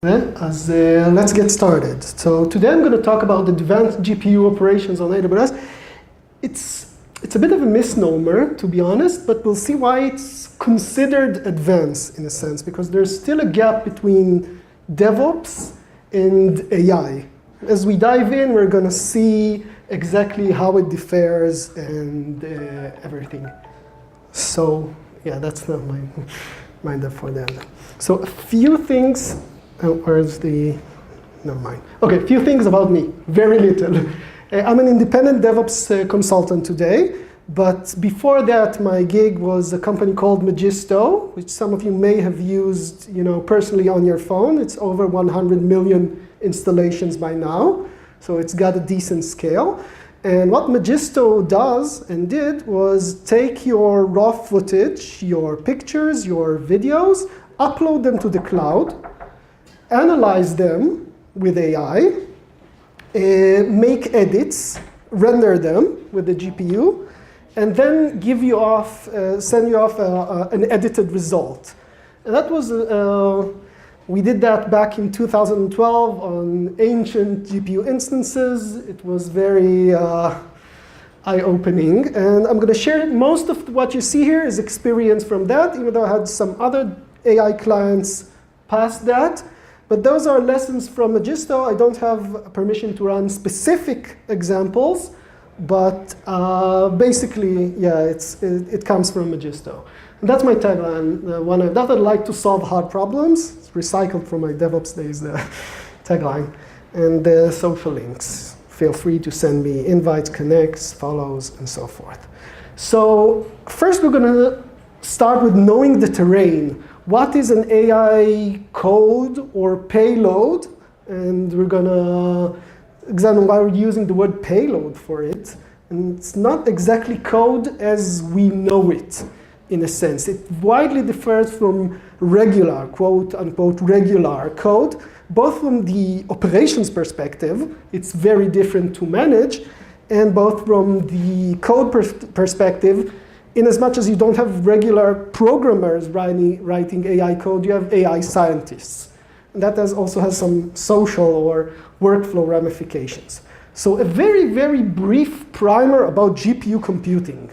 Let's get started. So today I'm going to talk about advanced GPU operations on AWS. It's a bit of a misnomer, to be honest, but we'll see why it's considered advanced in a sense, because there's still a gap between DevOps and AI. As we dive in, we're going to see exactly how it differs and everything. So yeah, that's not my mind for that. So a few things. Where's the, never mind. Okay, a few things about me, very little. I'm an independent DevOps consultant today, but before that, my gig was a company called Magisto, which some of you may have used, personally on your phone. It's over 100 million installations by now, so it's got a decent scale. And what Magisto does and did was take your raw footage, your pictures, your videos, upload them to the cloud, analyze them with AI, make edits, render them with the GPU, and then give you off, send you off an edited result. And that was, we did that back in 2012 on ancient GPU instances. It was very eye-opening. And I'm going to share most of what you see here is experience from that, even though I had some other AI clients past that. But those are lessons from Magisto. I don't have permission to run specific examples, but basically, yeah, it comes from Magisto. And that's my tagline, that I'd like to solve hard problems. It's recycled from my DevOps days tagline. And the social links. Feel free to send me invites, connects, follows, and so forth. So first, we're going to start with knowing the terrain. What is an AI code or payload? And we're going to examine why we're using the word payload for it. And it's not exactly code as we know it, in a sense. It widely differs from regular, quote unquote, regular code, both from the operations perspective, it's very different to manage, and both from the code perspective, in as much as you don't have regular programmers writing AI code, you have AI scientists. And that also has some social or workflow ramifications. So a very, very brief primer about GPU computing.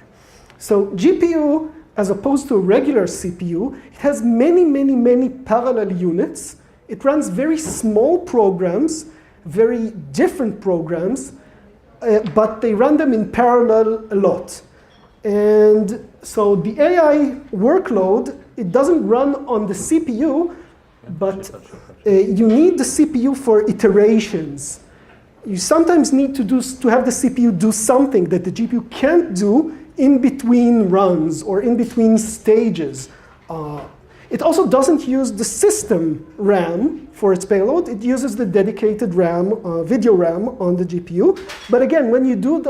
So GPU, as opposed to a regular CPU, it has many, many, many parallel units. It runs very small programs, very different programs, but they run them in parallel a lot. And so the AI workload, it doesn't run on the CPU, but you need the CPU for iterations. You sometimes need to have the CPU do something that the GPU can't do in between runs or in between stages. It also doesn't use the system RAM for its payload. It uses the dedicated RAM, video RAM on the GPU. But again, when you do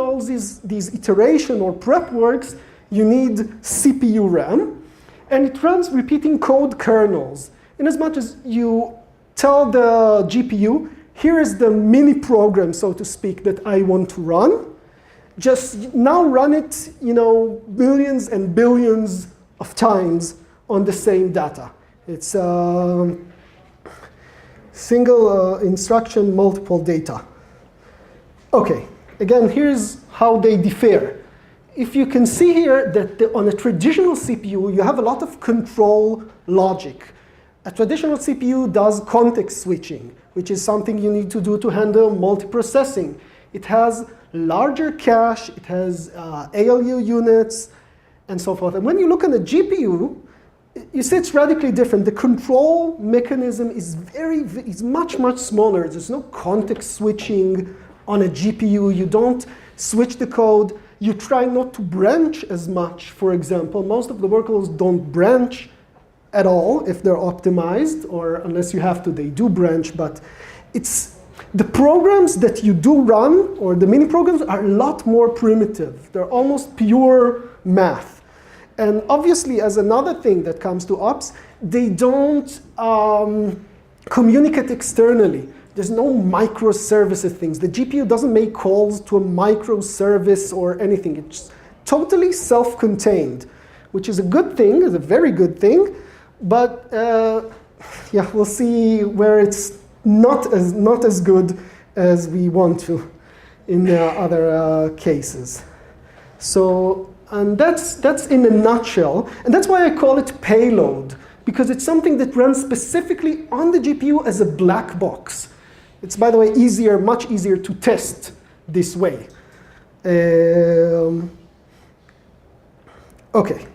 these iteration or prep works, you need CPU RAM. And it runs repeating code kernels. In as much as you tell the GPU, here is the mini program, so to speak, that I want to run. Just now run it, billions and billions of times on the same data. It's single instruction, multiple data. Okay, again, here's how they differ. If you can see here that on a traditional CPU, you have a lot of control logic. A traditional CPU does context switching, which is something you need to do to handle multiprocessing. It has larger cache, it has ALU units, and so forth. And when you look at a GPU, you see it's radically different. The control mechanism is much, much smaller. There's no context switching on a GPU. You don't switch the code. You try not to branch as much, for example. Most of the workloads don't branch at all if they're optimized, or unless you have to, they do branch. But it's the programs that you do run, or the mini programs, are a lot more primitive. They're almost pure math. And obviously, as another thing that comes to ops, they don't communicate externally. There's no microservices things. The GPU doesn't make calls to a microservice or anything. It's totally self-contained, which is a good thing, is a very good thing. But yeah, we'll see where it's not as good as we want to in other cases. So, and that's in a nutshell, and that's why I call it payload, because it's something that runs specifically on the GPU as a black box. It's, by the way, much easier to test this way. Okay.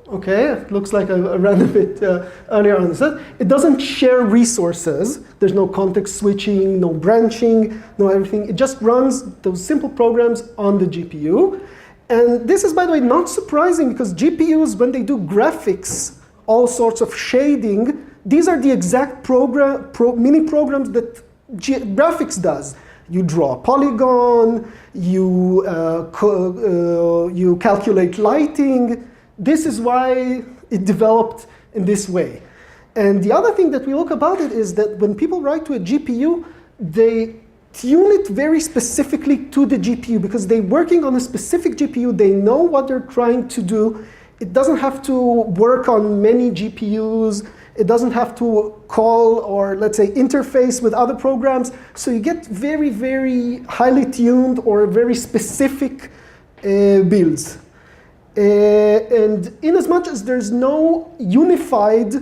Okay, it looks like I ran a bit earlier on this. It doesn't share resources. There's no context switching, no branching, no everything. It just runs those simple programs on the GPU. And this is, by the way, not surprising because GPUs, when they do graphics, all sorts of shading, these are the exact mini programs that graphics does. You draw a polygon, you calculate lighting. This is why it developed in this way. And the other thing that we look about it is that when people write to a GPU, they tune it very specifically to the GPU because they're working on a specific GPU. They know what they're trying to do. It doesn't have to work on many GPUs. It doesn't have to call or, let's say, interface with other programs. So you get very, very highly tuned or very specific builds. And in as much as there's no unified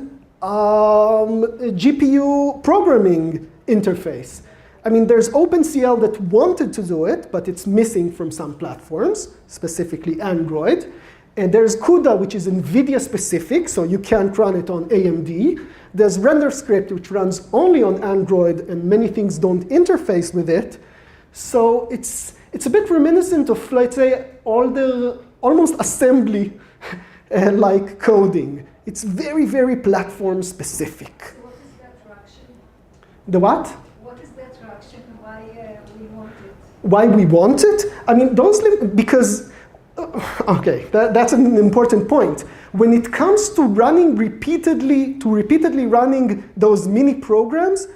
GPU programming interface. I mean, there's OpenCL that wanted to do it, but it's missing from some platforms, specifically Android. And there's CUDA, which is NVIDIA specific, so you can't run it on AMD. There's RenderScript, which runs only on Android, and many things don't interface with it. So it's a bit reminiscent of, let's say, all the almost assembly like coding. It's very, very platform specific. So what is the attraction? The what? What is the attraction? Why we want it? Why we want it? I mean, because, okay, that's an important point. When it comes to running repeatedly running those mini programs,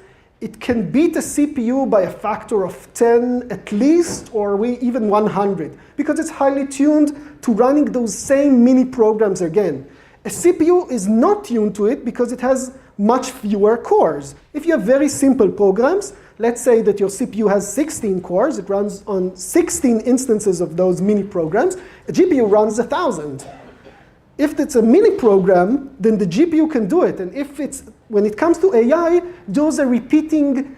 it can beat a CPU by a factor of 10 at least, or even 100, because it's highly tuned to running those same mini programs again. A CPU is not tuned to it because it has much fewer cores. If you have very simple programs, let's say that your CPU has 16 cores, it runs on 16 instances of those mini programs, a GPU runs 1,000. If it's a mini program, then the GPU can do it. And when it comes to AI, those are repeating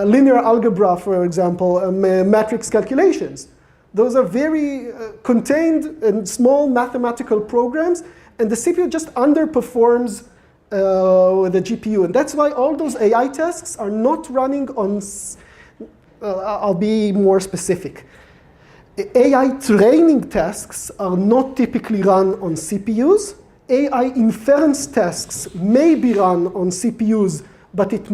linear algebra, for example, matrix calculations. Those are very contained and small mathematical programs, and the CPU just underperforms the GPU. And that's why all those AI tasks are not running on, I'll be more specific. AI training tasks are not typically run on CPUs. AI inference tasks may be run on CPUs, but it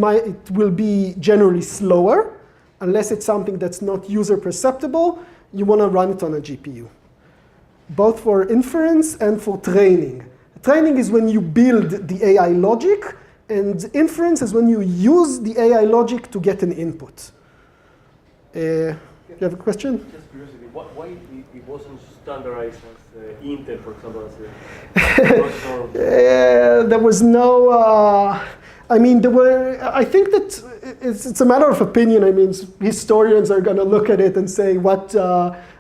will be generally slower, unless it's something that's not user perceptible. You want to run it on a GPU, both for inference and for training. Training is when you build the AI logic, and inference is when you use the AI logic to get an input. You have a question? Just curiosity, why it wasn't standardized as Intel, for example, there was no, I think that it's a matter of opinion. I mean, historians are going to look at it and say what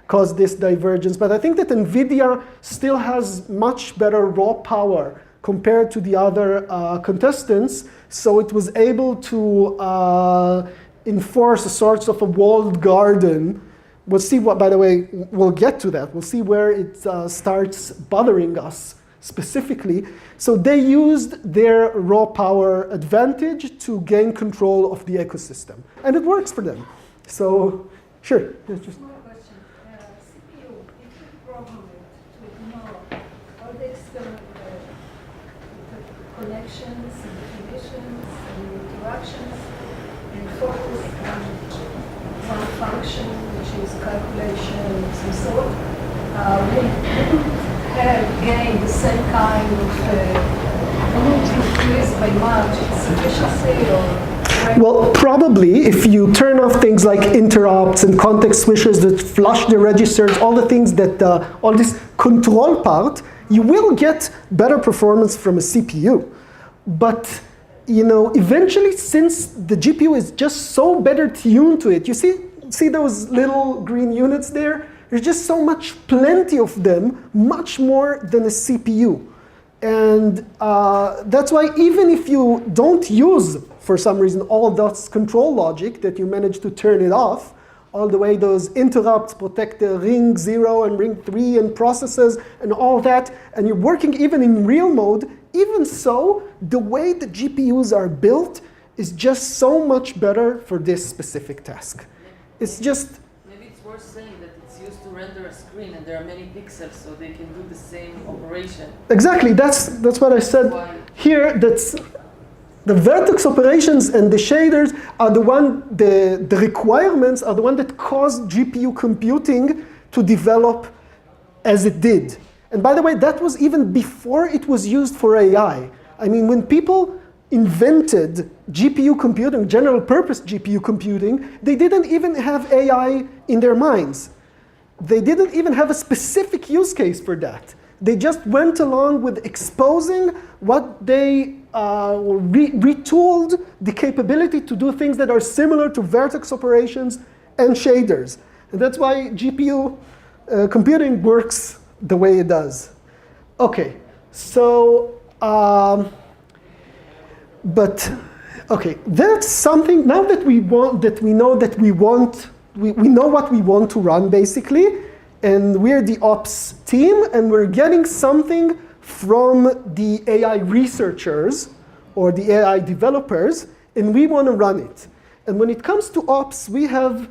caused this divergence. But I think that NVIDIA still has much better raw power compared to the other contestants. So it was able to enforce a sort of a walled garden. We'll see what, by the way, we'll get to that. We'll see where it starts bothering us specifically. So they used their raw power advantage to gain control of the ecosystem. And it works for them. So, sure. Yes, just one question. CPU, if you program it to ignore all the external connections and definitions and interactions and focus on one function, which is calculation of some sort, wouldn't have gained the same kind of increase by much efficiency or? Well, probably if you turn off things like interrupts and context switches that flush the registers, all the things that, all this control part, You will get better performance from a CPU, but eventually, since the GPU is just so better tuned to it, you see those little green units there? There's just plenty of them, much more than a CPU. And that's why even if you don't use, for some reason, all those control logic that you manage to turn it off, all the way those interrupts protect the ring 0 and ring 3 and processes and all that, and you're working even in real mode, even so, the way the GPUs are built is just so much better for this specific task. It's just... Maybe it's worth saying that it's used to render a screen and there are many pixels so they can do the same operation. Exactly, that's what I said here. That's the vertex operations and the shaders are the requirements are the one that caused GPU computing to develop as it did. And by the way, that was even before it was used for AI. I mean, when people invented GPU computing, general purpose GPU computing, they didn't even have AI in their minds. They didn't even have a specific use case for that. They just went along with exposing what they retooled the capability to do things that are similar to vertex operations and shaders. And that's why GPU computing works the way it does. Okay, so, that's something, now that we know what we want to run basically, and we're the ops team, and we're getting something from the AI researchers or the AI developers, and we want to run it. And when it comes to ops, we have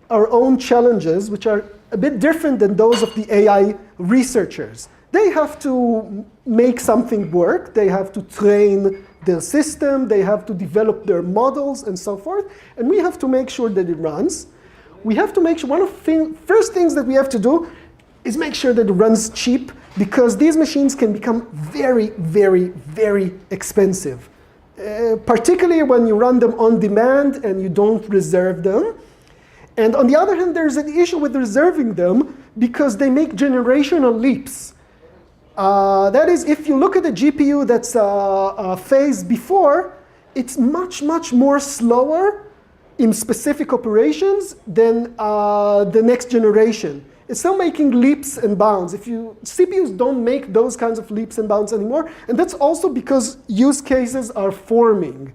our own challenges, which are a bit different than those of the AI researchers. They have to make something work. They have to train their system. They have to develop their models and so forth. And we have to make sure that it runs. We have to make sure, one of the first things that we have to do is make sure that it runs cheap, because these machines can become very, very, very expensive. Particularly when you run them on demand and you don't reserve them. And on the other hand, there's an issue with reserving them because they make generational leaps. That is, if you look at a GPU that's a phase before, it's much, much more slower in specific operations than the next generation. It's still making leaps and bounds. CPUs don't make those kinds of leaps and bounds anymore, and that's also because use cases are forming.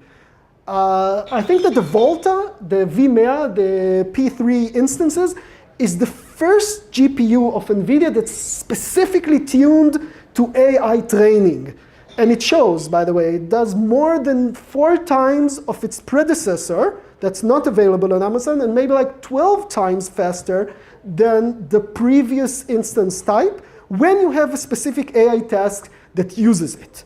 I think that the Volta, the V100, the P3 instances, is the first GPU of NVIDIA that's specifically tuned to AI training. And it shows, by the way, it does more than 4 times of its predecessor that's not available on Amazon, and maybe like 12 times faster than the previous instance type when you have a specific AI task that uses it.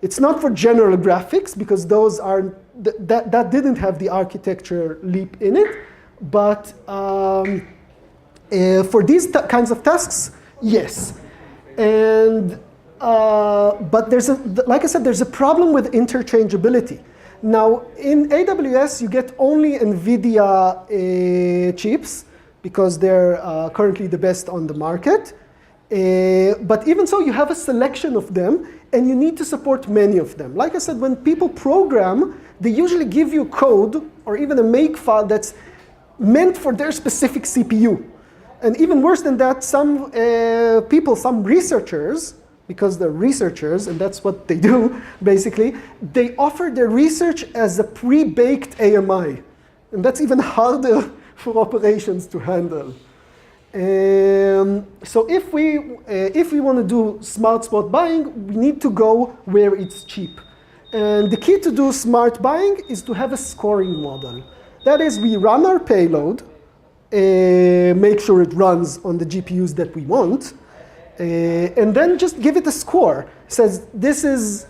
It's not for general graphics, because those are that didn't have the architecture leap in it, but for these kinds of tasks, yes. And but like I said, there's a problem with interchangeability. Now, in AWS, you get only NVIDIA chips, because they're currently the best on the market. But even so, you have a selection of them, and you need to support many of them. Like I said, when people program, they usually give you code or even a makefile that's meant for their specific CPU. And even worse than that, some researchers, because they're researchers, and that's what they do, basically, they offer their research as a pre-baked AMI. And that's even harder for operations to handle. So if we want to do smart spot buying, we need to go where it's cheap. And the key to do smart buying is to have a scoring model. That is, we run our payload, make sure it runs on the GPUs that we want, and then just give it a score. It says this is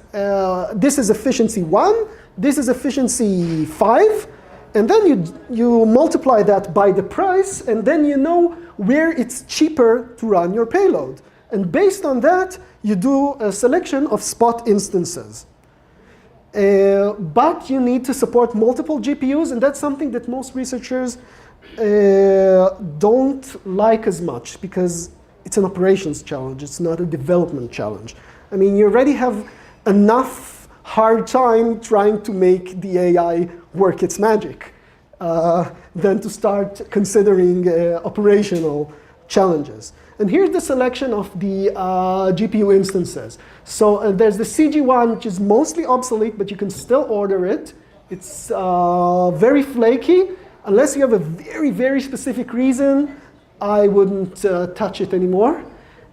efficiency 1, this is efficiency 5, and then you multiply that by the price, and then you know where it's cheaper to run your payload. And based on that, you do a selection of spot instances. But you need to support multiple GPUs, and that's something that most researchers don't like as much, because it's an operations challenge. It's not a development challenge. I mean, you already have enough hard time trying to make the AI work its magic than to start considering operational challenges. And here's the selection of the GPU instances. So there's the CG1, which is mostly obsolete, but you can still order it. It's very flaky. Unless you have a very, very specific reason, I wouldn't touch it anymore.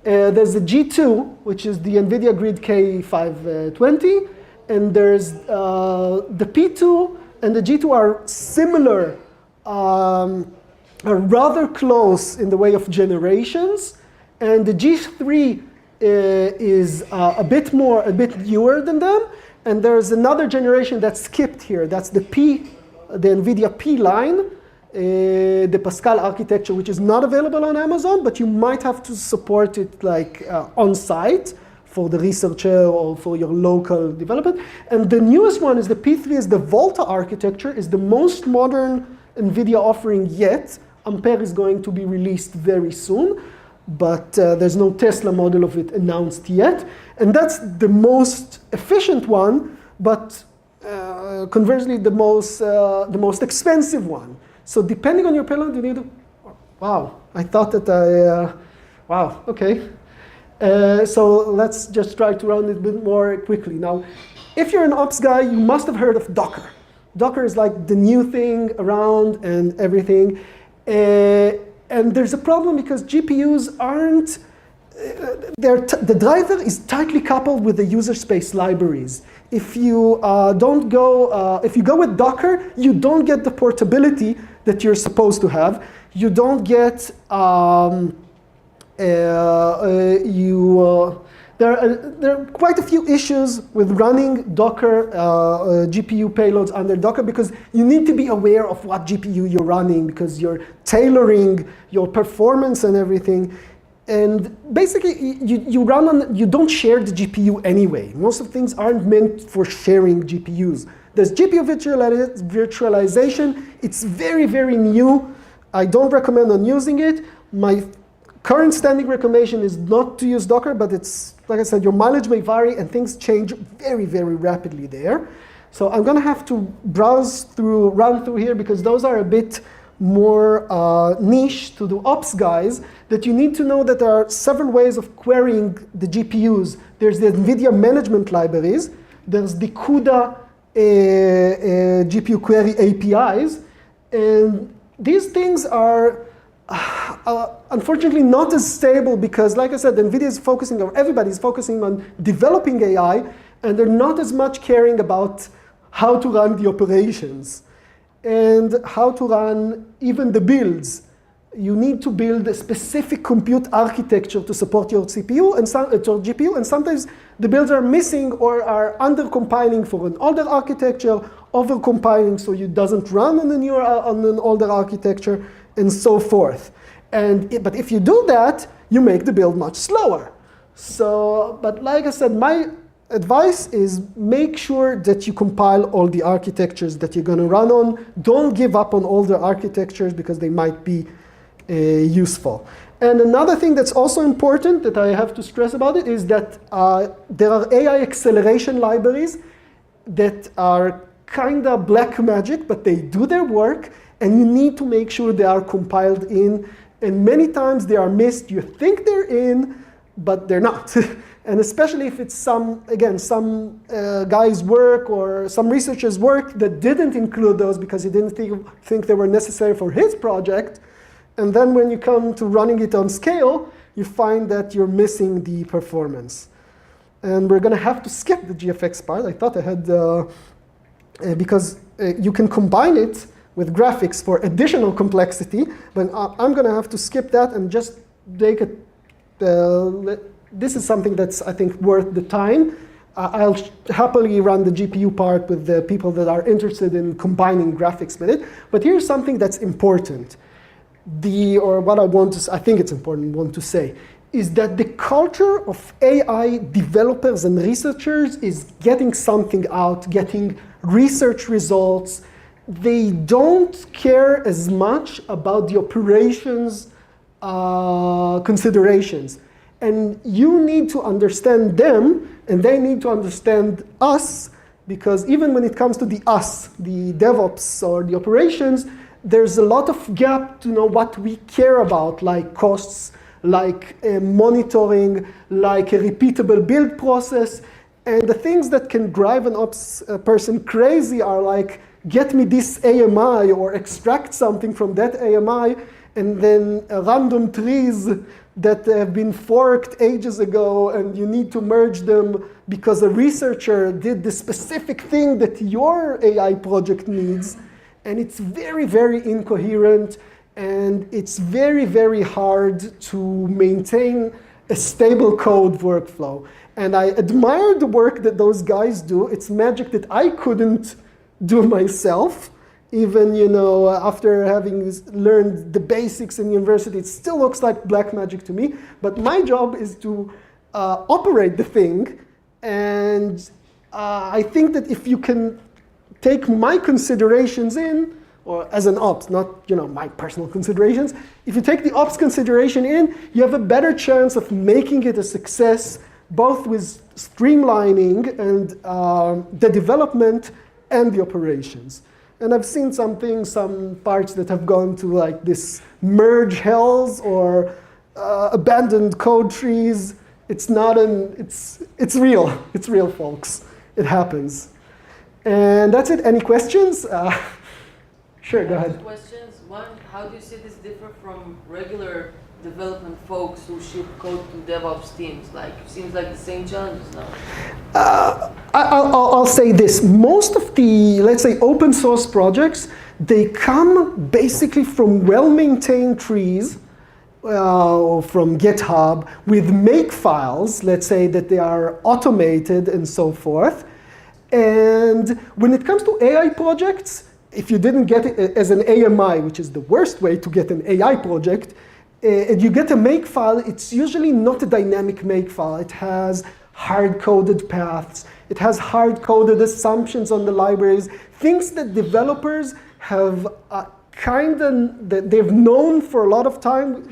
There's the G2, which is the NVIDIA Grid K520. And there's the P2 and the G2 are similar, are rather close in the way of generations. And the G3 is a bit newer than them. And there's another generation that's skipped here. That's the NVIDIA P line, the Pascal architecture, which is not available on Amazon, but you might have to support it like on site for the researcher or for your local development. And the newest one is the P3, is the Volta architecture, is the most modern NVIDIA offering yet. Ampere is going to be released very soon, but there's no Tesla model of it announced yet. And that's the most efficient one, but conversely the most expensive one. So depending on your payload, you need to, wow, I thought that wow, okay. So let's just try to run it a bit more quickly. Now, if you're an ops guy, you must have heard of Docker. Docker is like the new thing around and everything. And there's a problem because GPUs aren't, the driver is tightly coupled with the user space libraries. If you if you go with Docker, you don't get the portability that you're supposed to have. You don't get, there are quite a few issues with running Docker GPU payloads under Docker because you need to be aware of what GPU you're running because you're tailoring your performance and everything. And basically, you don't share the GPU anyway. Most of things aren't meant for sharing GPUs. There's GPU virtualization. It's very, very new. I don't recommend on using it. My current standing recommendation is not to use Docker, but it's, like I said, your mileage may vary and things change very, very rapidly there. So I'm gonna have to run through here because those are a bit more niche to the ops guys, that you need to know that there are several ways of querying the GPUs. There's the NVIDIA management libraries. There's the CUDA GPU query APIs. And these things are unfortunately not as stable because, like I said, NVIDIA is focusing, or everybody's focusing on developing AI, and they're not as much caring about how to run the operations and how to run even the builds. You need to build a specific compute architecture to support your CPU and your GPU, and sometimes the builds are missing or are under-compiling for an older architecture, over-compiling so it doesn't run on an older architecture, and so forth. But if you do that, you make the build much slower. So, but like I said, my advice is make sure that you compile all the architectures that you're going to run on. Don't give up on older architectures because they might be useful. And another thing that's also important that I have to stress about it is that there are AI acceleration libraries that are kind of black magic, but they do their work, and you need to make sure they are compiled in. And many times they are missed. You think they're in, but they're not. And especially if it's some guy's work or some researcher's work that didn't include those because he didn't think they were necessary for his project. And then when you come to running it on scale, you find that you're missing the performance. And we're going to have to skip the GFX part. I thought I had, because you can combine it with graphics for additional complexity, but I'm going to have to skip that and just take it. This is something that's, I think, worth the time. I'll happily run the GPU part with the people that are interested in combining graphics with it. But here's something that's important. I think it's important to say, is that the culture of AI developers and researchers is getting something out, getting research results. They don't care as much about the operations considerations. And you need to understand them, and they need to understand us, because even when it comes to the us, the DevOps or the operations, there's a lot of gap to know what we care about, like costs, like monitoring, like a repeatable build process. And the things that can drive an ops person crazy are like, get me this AMI or extract something from that AMI, and then random trees that have been forked ages ago, and you need to merge them because a researcher did the specific thing that your AI project needs. And it's very, very incoherent, and it's very, very hard to maintain a stable code workflow. And I admire the work that those guys do. It's magic that I couldn't do myself. Even, after having learned the basics in university, it still looks like black magic to me. But my job is to operate the thing. And I think that if you can take my considerations in, or as an ops, not my personal considerations, if you take the ops consideration in, you have a better chance of making it a success, both with streamlining and the development and the operations. And I've seen some parts that have gone to like this merge hells or abandoned code trees. It's real. It's real, folks. It happens. And that's it. Any questions? Sure, go ahead. Two questions. One, how do you see this differ from regular development folks who ship code to DevOps teams? Like, it seems like the same challenges now. I'll say this. Most of the, let's say, open source projects, they come basically from well-maintained trees from GitHub with make files, let's say that they are automated and so forth. And when it comes to AI projects, if you didn't get it as an AMI, which is the worst way to get an AI project, and you get a make file, it's usually not a dynamic make file. It has hard-coded paths. It has hard-coded assumptions on the libraries, things that developers have they've known for a lot of time.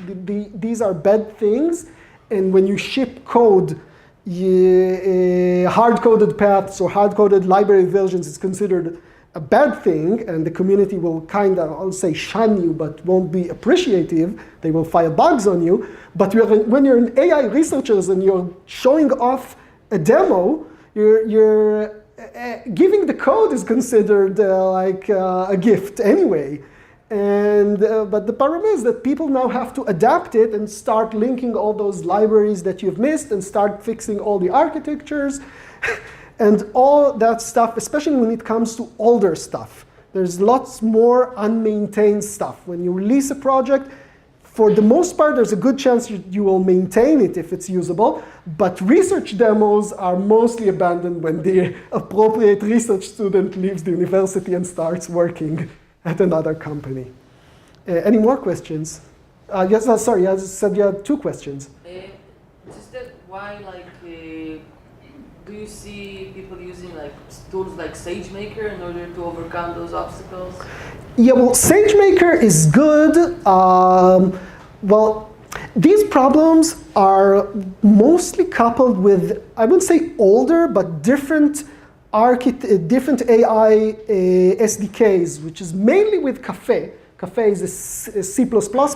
These are bad things, and when you ship code, hard-coded paths or hard-coded library versions is considered a bad thing, and the community will I'll say shun you, but won't be appreciative. They will file bugs on you. But when you're an AI researchers and you're showing off a demo, you're giving the code is considered like a gift anyway. And but the problem is that people now have to adapt it and start linking all those libraries that you've missed and start fixing all the architectures. And all that stuff, especially when it comes to older stuff. There's lots more unmaintained stuff. When you release a project, for the most part, there's a good chance you will maintain it if it's usable. But research demos are mostly abandoned when the appropriate research student leaves the university and starts working at another company. Any more questions? Yes, sorry, I said you had two questions. Just that why, do you see people using tools like SageMaker in order to overcome those obstacles? Yeah, well, SageMaker is good. Well, these problems are mostly coupled with, I wouldn't say older, but different AI SDKs, which is mainly with Caffe. Caffe is C++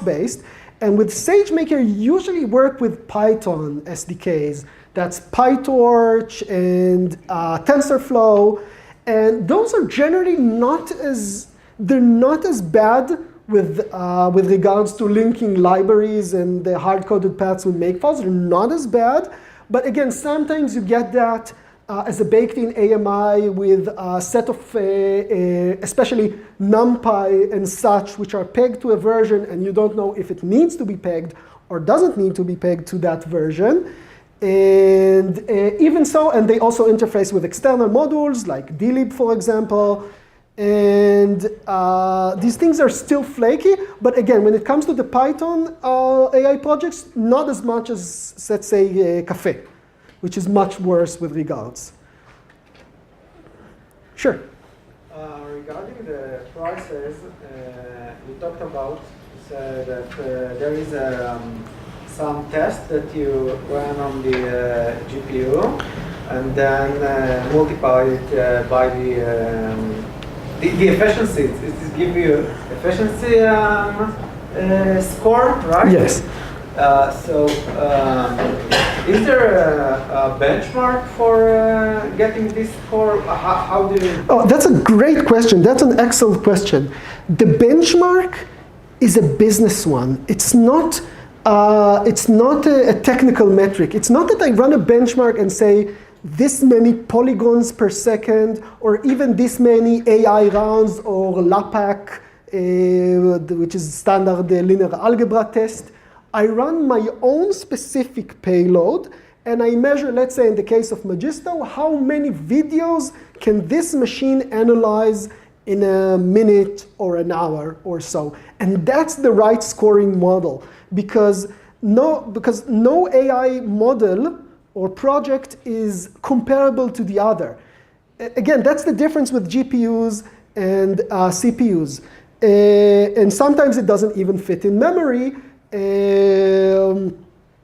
based. And with SageMaker, you usually work with Python SDKs. That's PyTorch and TensorFlow. And those are generally not as bad with regards to linking libraries and the hard-coded paths with makefiles. They're not as bad. But again, sometimes you get that as a baked-in AMI with a set of, especially NumPy and such, which are pegged to a version, and you don't know if it needs to be pegged or doesn't need to be pegged to that version. And even so, and they also interface with external modules like dlib, for example. And these things are still flaky. But again, when it comes to the Python AI projects, not as much as, let's say, Caffe, which is much worse with regards. Sure. Regarding the prices, we talked about that there is some test that you run on the GPU and then multiply it by the efficiency. It gives you efficiency score, right? Yes. Is there a benchmark for getting this score? How do you? Oh, that's a great question. That's an excellent question. The benchmark is a business one. It's not a technical metric. It's not that I run a benchmark and say this many polygons per second, or even this many AI rounds, or LAPAC, which is standard linear algebra test. I run my own specific payload, and I measure, let's say in the case of Magisto, how many videos can this machine analyze in a minute or an hour or so. And that's the right scoring model, because no AI model or project is comparable to the other. Again, that's the difference with GPUs and CPUs. And sometimes it doesn't even fit in memory,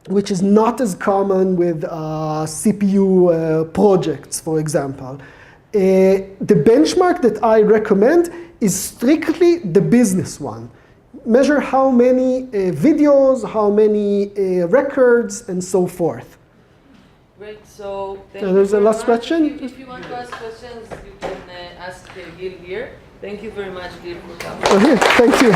which is not as common with CPU projects, for example. The benchmark that I recommend is strictly the business one. Measure how many videos, how many records, and so forth. Great, so thank you There's a very last much. question? If you want to ask questions, you can ask Gil here. Thank you very much, Gil, for coming. Okay, thank you.